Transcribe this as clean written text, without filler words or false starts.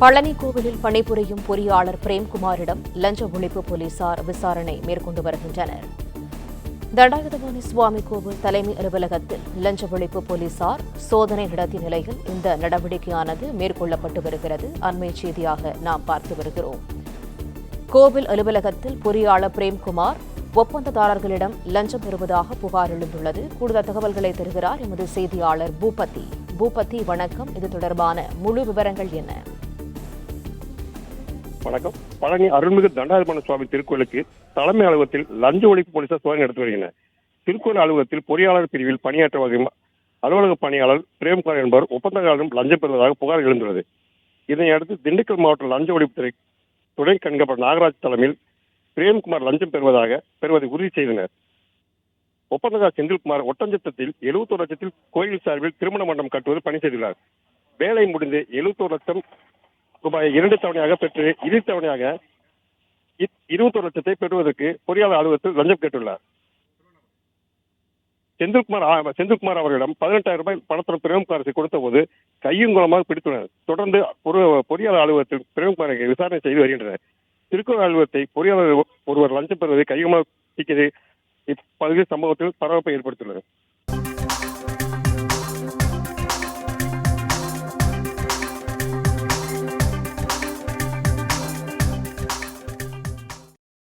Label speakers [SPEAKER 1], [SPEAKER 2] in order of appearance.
[SPEAKER 1] பழனி கோவிலில் பணிபுரியும் பொறியாளர் பிரேம்குமாரிடம் லஞ்ச ஒழிப்பு போலீசார் விசாரணை மேற்கொண்டு வருகின்றனர். தண்டாயுதபாணி சுவாமி கோவில் தலைமை அலுவலகத்தில் லஞ்ச ஒழிப்பு போலீசார் சோதனை நடத்திய நிலையில் இந்த நடவடிக்கையானது மேற்கொள்ளப்பட்டு வருகிறது. அண்மை செய்தியாக நாம் பார்த்து வருகிறோம். கோவில் அலுவலகத்தில் பொறியாளர் பிரேம்குமார் ஒப்பந்ததாரர்களிடம் லஞ்சம் பெறுவதாக புகார் எழுந்துள்ளது. கூடுதல் தகவல்களை தருகிறார் எமது செய்தியாளர் பூபதி. பூபதி, வணக்கம். இது தொடர்பான முழு விவரங்கள் என்ன?
[SPEAKER 2] வணக்கம். பழனி அருள்மிகு தண்டாயுதபாணி சுவாமி திருக்கோயிலுக்கு தலைமை அலுவலகத்தில் லஞ்ச ஒழிப்பு போலீசார் சோதனை நடத்தி வருகின்றனர். திருக்கோயில் அலுவலகத்தில் பொறியாளர் பிரிவில் பணியாற்ற வகை அலுவலக பணியாளர் பிரேம்குமார் என்பவர் ஒப்பந்ததாரரிடம் லஞ்சம் பெறுவதாக புகார் எழுந்துள்ளது. இதனையடுத்து திண்டுக்கல் மாவட்ட லஞ்ச ஒழிப்புத்துறை துணை கண்காணிப்பாளர் நாகராஜ் தலைமையில் பிரேம்குமார் லஞ்சம் பெறுவதை உறுதி செய்தனர். ஒப்பந்ததாரர் செந்தில்குமார் ஒட்டஞ்சத்தத்தில் 71 லட்சத்தில் கோயில் சார்பில் திருமண மண்டபம் கட்டுவது பணி செய்துள்ளார். வேலை முடிந்து 71 லட்சம் ரூபாயை 2 தவணையாக பெற்று இறுதி தவணையாக 21 லட்சத்தை பெறுவதற்கு பொறியாளர் அலுவலகத்தில் லஞ்சம் கேட்டுள்ளார். செந்தில்குமார் அவர்களிடம் 18,000 ரூபாய் பணத்துடன் பிரேம்குமார் கொடுத்த போது கையுங்குளமாக பிடித்துள்ளனர். தொடர்ந்து பொறியாளர் அலுவலகத்தில் பிரேம்குமாரை விசாரணை செய்து வருகின்றனர். திருக்கோயில் அலுவலகத்தை பொறியாளர் ஒருவர் லஞ்சம் பெறுவதை கையுமாக இப்பகுதி சம்பவத்தில் பரபரப்பை ஏற்படுத்தியுள்ளது.